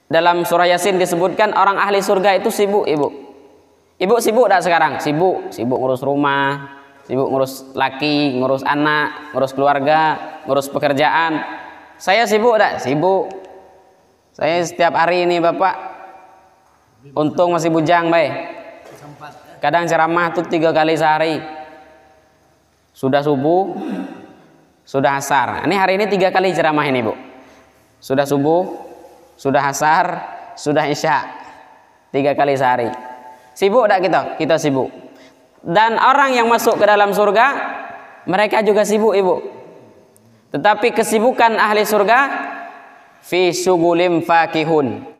dalam surah Yasin disebutkan orang ahli surga itu sibuk, ibu. Ibu sibuk tak sekarang? Sibuk ngurus rumah, sibuk ngurus laki, ngurus anak, ngurus keluarga, ngurus pekerjaan. Saya sibuk tak? Sibuk. Saya setiap hari ini Bapak, untung masih bujang, baik. Kadang ceramah tuh 3 kali sehari. Sudah subuh, sudah asar. Ini hari ini 3 kali ceramah ini, Bu. Sudah subuh, sudah asar, sudah isya. 3 kali sehari. Sibuk tak kita? Kita sibuk. Dan orang yang masuk ke dalam surga, mereka juga sibuk, ibu. Tetapi kesibukan ahli surga fi syugulim fakihun.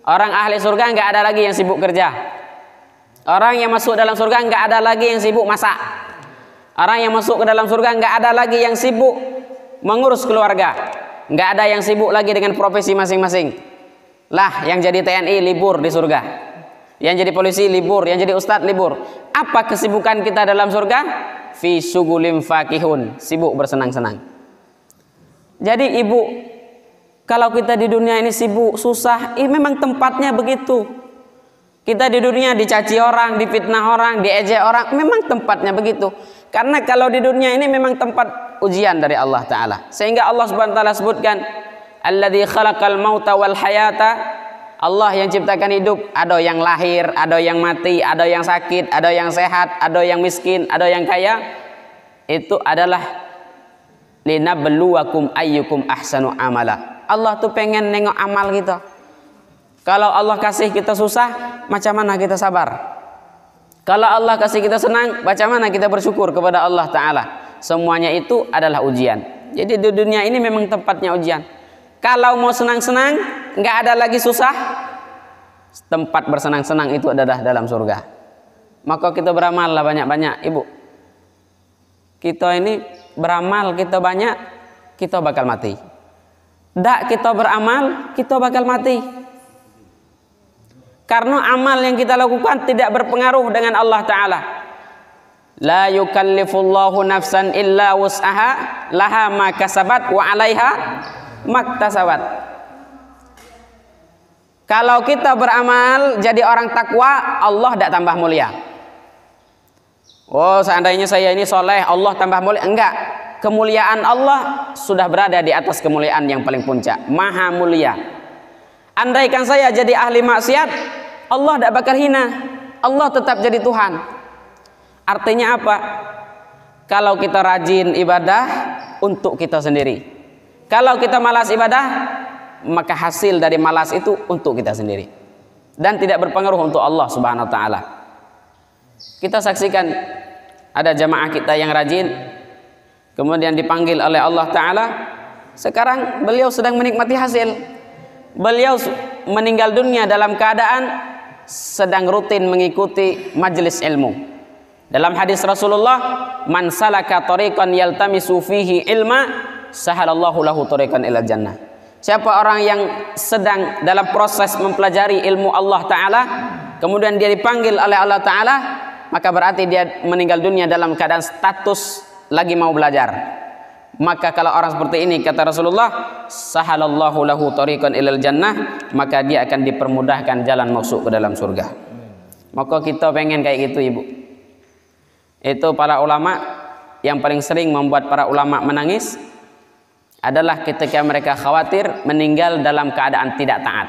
Orang ahli surga nggak ada lagi yang sibuk kerja. Orang yang masuk dalam surga nggak ada lagi yang sibuk masak. Orang yang masuk ke dalam surga nggak ada lagi yang sibuk mengurus keluarga. Nggak ada yang sibuk lagi dengan profesi masing-masing. Lah, yang jadi TNI libur di surga. Yang jadi polisi libur, yang jadi ustadz libur. Apa kesibukan kita dalam surga? Fi syugulim fakihun, sibuk bersenang-senang. Jadi ibu, kalau kita di dunia ini sibuk, susah, memang tempatnya begitu. Kita di dunia dicaci orang, difitnah orang, diejek orang, memang tempatnya begitu. Karena kalau di dunia ini memang tempat ujian dari Allah Ta'ala. Sehingga Allah Subhanahu wa Ta'ala sebutkan, Alladzi khalaqal mauta wal hayata. Allah yang ciptakan hidup, ada yang lahir, ada yang mati, ada yang sakit, ada yang sehat, ada yang miskin, ada yang kaya. Itu adalah linabluwakum ayyukum ahsanu amala. Allah tuh pengen nengok amal kita. Kalau Allah kasih kita susah, macam mana kita sabar? Kalau Allah kasih kita senang, macam mana kita bersyukur kepada Allah Ta'ala? Semuanya itu adalah ujian. Jadi di dunia ini memang tempatnya ujian. Kalau mau senang-senang, nggak ada lagi susah. Tempat bersenang-senang itu adalah dalam surga. Maka kita beramal lah banyak-banyak, ibu. Kita ini beramal, kita banyak, kita bakal mati. Dak kita beramal, kita bakal mati. Karena amal yang kita lakukan tidak berpengaruh dengan Allah Ta'ala. La yukallifullahu nafsan illa wus'aha laha ma kasabat wa 'alaiha maktasabat. Kalau kita beramal jadi orang takwa, Allah tidak tambah mulia. Oh, seandainya saya ini soleh, Allah tambah mulia. Enggak. Kemuliaan Allah sudah berada di atas kemuliaan yang paling puncak, maha mulia. Andaikan saya jadi ahli maksiat, Allah tidak bakal hina. Allah tetap jadi Tuhan. Artinya apa? Kalau kita rajin ibadah untuk kita sendiri. Kalau kita malas ibadah, maka hasil dari malas itu untuk kita sendiri. Dan tidak berpengaruh untuk Allah Subhanahu wa Ta'ala. Kita saksikan ada jamaah kita yang rajin, kemudian dipanggil oleh Allah Ta'ala. Sekarang beliau sedang menikmati hasil. Beliau meninggal dunia dalam keadaan sedang rutin mengikuti majelis ilmu. Dalam hadis Rasulullah, man salaka tariqan yaltamisu fihi ilma, sahalallahu lahu tariqan ilal jannah. Siapa orang yang sedang dalam proses mempelajari ilmu Allah Ta'ala, kemudian dia dipanggil oleh Allah Ta'ala, maka berarti dia meninggal dunia dalam keadaan status lagi mau belajar. Maka kalau orang seperti ini, kata Rasulullah, sahalallahu lahu tariqan ilal jannah, maka dia akan dipermudahkan jalan masuk ke dalam surga. Maka kita pengen kayak gitu, ibu. Itu para ulama yang paling sering membuat para ulama menangis adalah ketika mereka khawatir meninggal dalam keadaan tidak taat.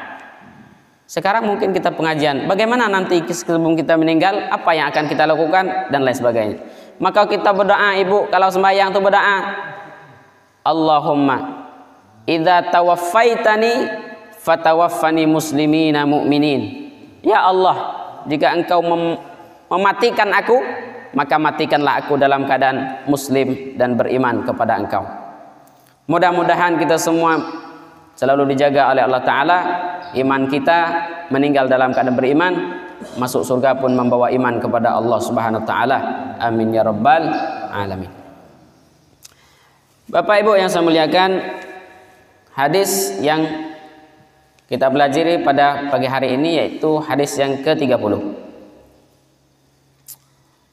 Sekarang mungkin kita pengajian, bagaimana nanti sebelum kita meninggal, apa yang akan kita lakukan dan lain sebagainya. Maka kita berdoa, ibu, kalau sembahyang itu berdoa, Allahumma idza tawaffaitani fatawaffani muslimina mu'minin. Ya Allah, jika engkau mematikan aku, maka matikanlah aku dalam keadaan muslim dan beriman kepada engkau. Mudah-mudahan kita semua selalu dijaga oleh Allah Ta'ala. Iman kita meninggal dalam keadaan beriman, masuk surga pun membawa iman kepada Allah Subhanahu wa Ta'ala. Amin ya rabbal alamin. Bapak Ibu yang saya muliakan, hadis yang kita pelajari pada pagi hari ini yaitu hadis yang ke-30.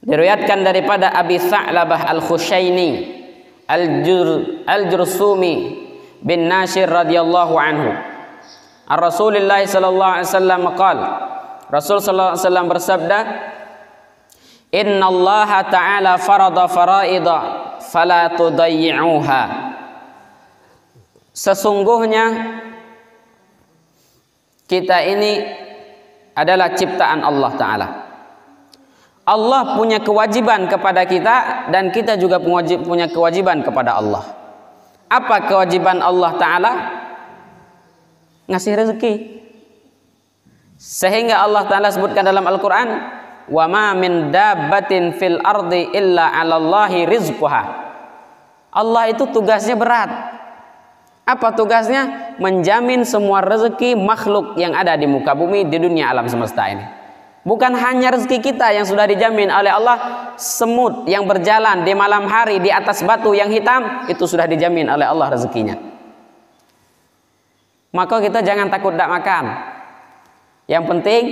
Diriwayatkan daripada Abi Tha'labah Al-Khushaini Al-Jursumi bin Nashir radhiyallahu anhu. Rasulullah sallallahu alaihi wasallam qala, Rasul sallallahu alaihi wasallam bersabda, Inna Allah ta'ala farada faraida fala tudayyi'uha. Sesungguhnya kita ini adalah ciptaan Allah Ta'ala. Allah punya kewajiban kepada kita dan kita juga punya kewajiban kepada Allah. Apa kewajiban Allah Ta'ala? Ngasih rezeki. Sehingga Allah Ta'ala sebutkan dalam Al-Quran, wa ma min dabbatin fil ardi illa 'alallahi rizquha. Allah itu tugasnya berat. Apa tugasnya? Menjamin semua rezeki makhluk yang ada di muka bumi, di dunia alam semesta ini. Bukan hanya rezeki kita yang sudah dijamin oleh Allah, semut yang berjalan di malam hari di atas batu yang hitam itu sudah dijamin oleh Allah rezekinya. Maka kita jangan takut tidak makan. Yang penting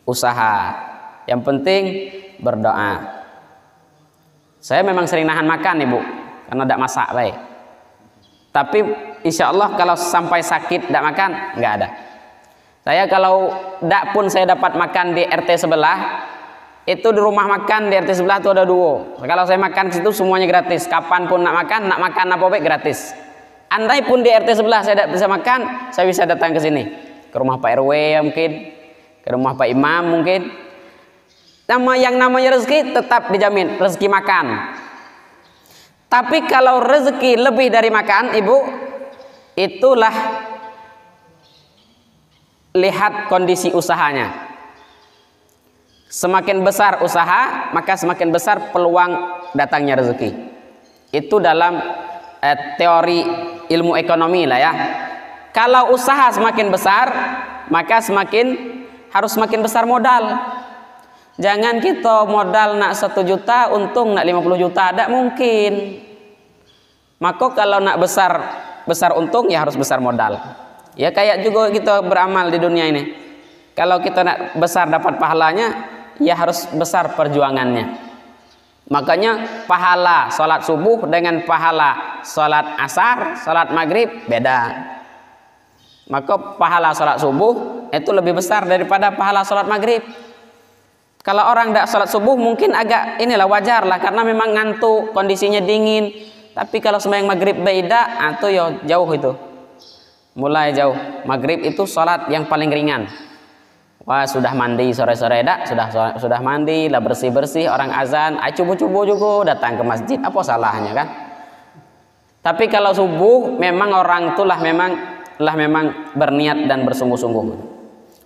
usaha. Yang penting berdoa. Saya memang sering nahan makan Ibu, karena tidak masak baik. Tapi insya Allah kalau sampai sakit tidak makan, nggak ada. Saya kalau tidak pun saya dapat makan di RT sebelah, itu di rumah makan di RT sebelah itu ada duo. Kalau saya makan situ semuanya gratis. Kapanpun nak makan apa baik gratis. Andai pun di RT sebelah saya tidak bisa makan, saya bisa datang ke sini, ke rumah Pak RW mungkin, ke rumah Pak Imam mungkin. Yang namanya rezeki tetap dijamin, rezeki makan. Tapi kalau rezeki lebih dari makan, Ibu, itulah lihat kondisi usahanya. Semakin besar usaha, maka semakin besar peluang datangnya rezeki. Itu dalam teori ilmu ekonomi lah ya. Kalau usaha semakin besar, maka harus semakin besar modal. Jangan kita modal nak 1 juta, untung nak 50 juta, tidak mungkin. Maka kalau nak besar untung ya harus besar modal. Ya kayak juga kita beramal di dunia ini. Kalau kita nak besar dapat pahalanya, ya harus besar perjuangannya. Makanya pahala sholat subuh dengan pahala sholat asar, sholat maghrib beda. Maka pahala sholat subuh itu lebih besar daripada pahala sholat maghrib. Kalau orang tidak sholat subuh mungkin agak inilah wajar lah, karena memang ngantuk, kondisinya dingin. Tapi kalau sembahyang maghrib beda, atau ya jauh itu, mulai jauh. Maghrib itu sholat yang paling ringan. Wah sudah mandi sore-sore dak, sudah mandi lah, bersih-bersih, orang azan, cubu-cubu juga datang ke masjid, apa salahnya kan? Tapi kalau subuh memang orang itulah memang berniat dan bersungguh-sungguh.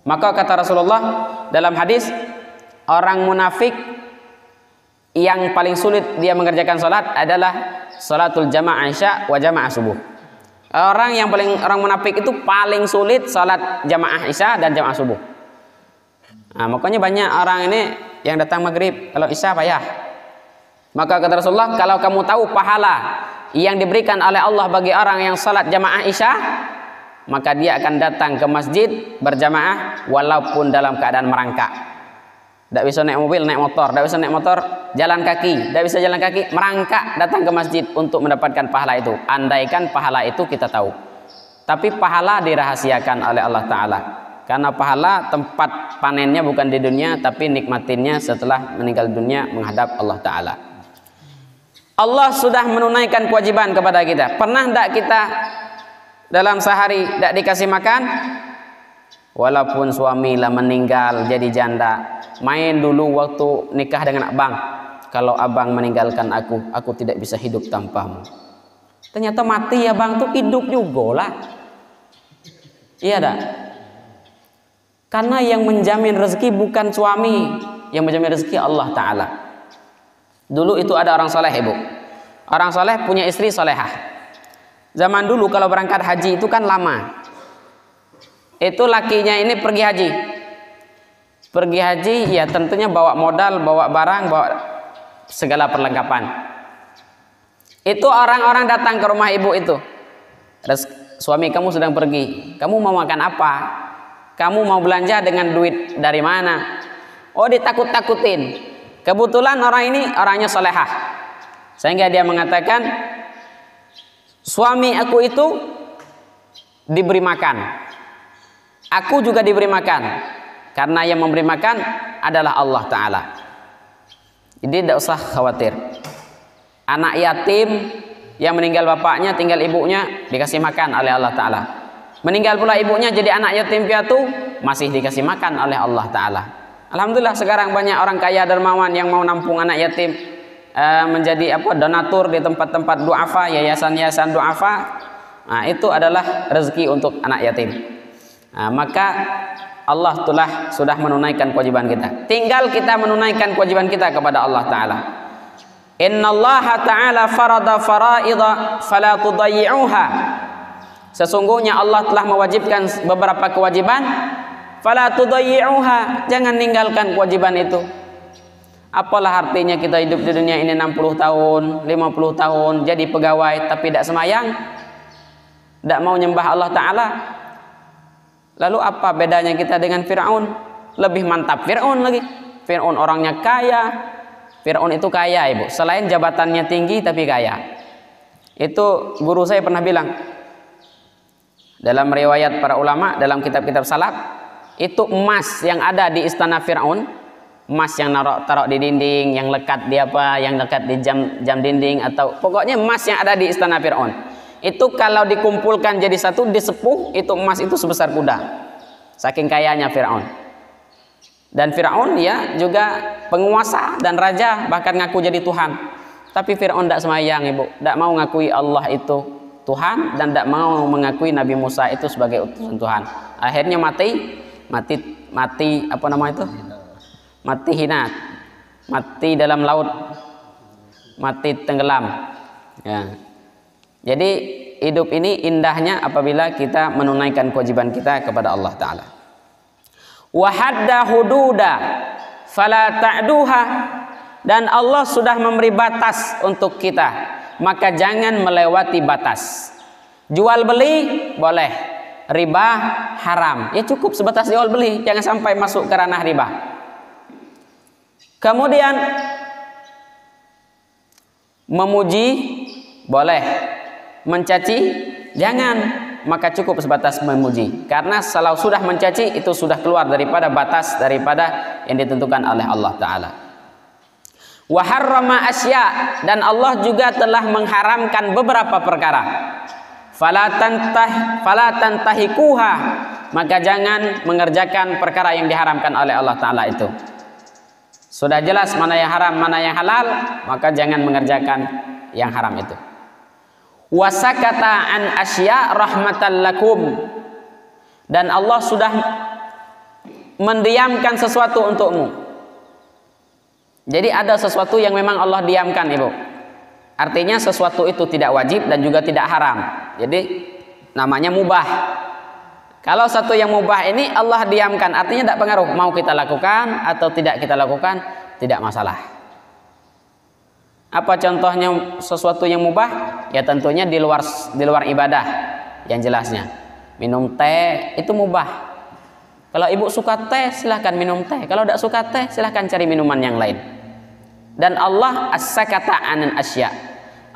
Maka kata Rasulullah dalam hadis, orang munafik yang paling sulit dia mengerjakan sholat adalah sholatul jamaah isya wa jamaah subuh. Orang munafik itu paling sulit sholat jamaah isya dan jamaah subuh. Nah, makanya banyak orang ini yang datang maghrib, kalau isya payah. Maka kata Rasulullah, kalau kamu tahu pahala yang diberikan oleh Allah bagi orang yang sholat jamaah isya, maka dia akan datang ke masjid berjamaah walaupun dalam keadaan merangkak. Tidak bisa naik mobil, naik motor, tidak bisa naik motor, jalan kaki, tidak bisa jalan kaki, merangkak datang ke masjid untuk mendapatkan pahala itu. Andaikan pahala itu kita tahu. Tapi pahala dirahasiakan oleh Allah Ta'ala. Karena pahala tempat panennya bukan di dunia, tapi nikmatinnya setelah meninggal dunia menghadap Allah Ta'ala. Allah sudah menunaikan kewajiban kepada kita. Pernah tidak kita dalam sehari tidak dikasih makan? Walaupun suami lah meninggal jadi janda, main dulu waktu nikah dengan abang. Kalau abang meninggalkan aku tidak bisa hidup tanpamu. Ternyata mati abang tuh hidup juga lah. Iya dah. Karena yang menjamin rezeki bukan suami, yang menjamin rezeki Allah Ta'ala. Dulu itu ada orang soleh Ibu. Orang soleh punya istri solehah. Zaman dulu kalau berangkat haji itu kan lama. Itu lakinya ini pergi haji. Pergi haji ya tentunya bawa modal, bawa barang, bawa segala perlengkapan. Itu orang-orang datang ke rumah ibu itu. Suami kamu sedang pergi, kamu mau makan apa? Kamu mau belanja dengan duit dari mana? Oh ditakut-takutin. Kebetulan orang ini orangnya solehah, sehingga dia mengatakan, suami aku itu diberi makan, aku juga diberi makan, karena yang memberi makan adalah Allah Ta'ala. Jadi tidak usah khawatir. Anak yatim yang meninggal bapaknya, tinggal ibunya, dikasih makan oleh Allah Ta'ala. Meninggal pula ibunya jadi anak yatim piatu, masih dikasih makan oleh Allah Ta'ala. Alhamdulillah sekarang banyak orang kaya dermawan yang mau nampung anak yatim, menjadi donatur di tempat-tempat du'afa, yayasan-yayasan du'afa. Nah, itu adalah rezeki untuk anak yatim. Nah, maka Allah sudah menunaikan kewajiban kita. Tinggal kita menunaikan kewajiban kita kepada Allah Ta'ala. Innallaha ta'ala farada faraida fala tudayyi'uha. Sesungguhnya Allah telah mewajibkan beberapa kewajiban, fala tudayyi'uha, jangan ninggalkan kewajiban itu. Apalah artinya kita hidup di dunia ini 60 tahun, 50 tahun jadi pegawai tapi tidak semayang, tidak mau nyembah Allah Ta'ala. Lalu apa bedanya kita dengan Fir'aun? Lebih mantap Fir'aun lagi. Fir'aun orangnya kaya. Fir'aun itu kaya, ibu. Selain jabatannya tinggi tapi kaya. Itu guru saya pernah bilang, dalam riwayat para ulama, dalam kitab-kitab salaf, itu emas yang ada di istana Fir'aun, emas yang taruh di dinding, yang lekat di yang lekat di jam dinding, atau pokoknya emas yang ada di istana Fir'aun, itu kalau dikumpulkan jadi satu, disepuh, itu emas itu sebesar kuda, saking kayanya Fir'aun. Dan Fir'aun ya juga penguasa dan raja, bahkan ngaku jadi Tuhan. Tapi Fir'aun tidak semayang, ibu, tidak mau ngakui Allah itu Tuhan, dan tidak mau mengakui Nabi Musa itu sebagai utusan Tuhan. Akhirnya mati apa nama itu? Mati hina, mati dalam laut, mati tenggelam. Ya. Jadi hidup ini indahnya apabila kita menunaikan kewajiban kita kepada Allah Ta'ala. Wa hadda hududa fala ta'duha, dan Allah sudah memberi batas untuk kita, maka jangan melewati batas. Jual beli boleh, riba haram, ya cukup sebatas jual beli, jangan sampai masuk ke ranah riba. Kemudian memuji boleh, mencaci jangan, maka cukup sebatas memuji, karena kalau sudah mencaci itu sudah keluar daripada batas daripada yang ditentukan oleh Allah Ta'ala. Wa harrama asya, dan Allah juga telah mengharamkan beberapa perkara. Fala tantahikuha, maka jangan mengerjakan perkara yang diharamkan oleh Allah Ta'ala itu. Sudah jelas mana yang haram, mana yang halal, maka jangan mengerjakan yang haram itu. Wasakata an asya rahmatan lakum, dan Allah sudah mendiamkan sesuatu untukmu. Jadi ada sesuatu yang memang Allah diamkan, ibu. Artinya sesuatu itu tidak wajib dan juga tidak haram. Jadi namanya mubah. Kalau satu yang mubah ini Allah diamkan, artinya tidak pengaruh, mau kita lakukan atau tidak kita lakukan, tidak masalah. Apa contohnya sesuatu yang mubah? Ya tentunya di luar ibadah yang jelasnya. Minum teh itu mubah. Kalau ibu suka teh silahkan minum teh, kalau tidak suka teh silahkan cari minuman yang lain. Dan Allah as-sakata anan asya,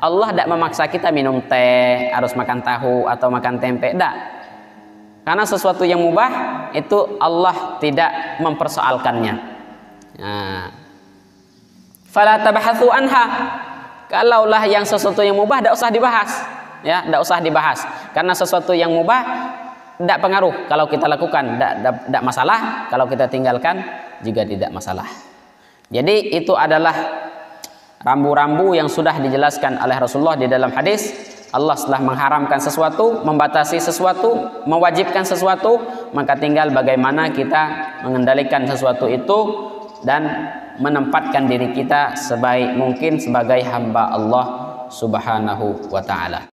Allah tidak memaksa kita minum teh, harus makan tahu atau makan tempe, tidak. Karena sesuatu yang mubah itu Allah tidak mempersoalkannya. Nah, fala tabahatsu anha, kalaulah yang sesuatu yang mubah tidak usah dibahas, ya, tidak usah dibahas. Karena sesuatu yang mubah tidak pengaruh, kalau kita lakukan tidak masalah, kalau kita tinggalkan juga tidak masalah. Jadi itu adalah rambu-rambu yang sudah dijelaskan oleh Rasulullah di dalam hadis. Allah telah mengharamkan sesuatu, membatasi sesuatu, mewajibkan sesuatu, maka tinggal bagaimana kita mengendalikan sesuatu itu dan menempatkan diri kita sebaik mungkin sebagai hamba Allah Subhanahu wa ta'ala.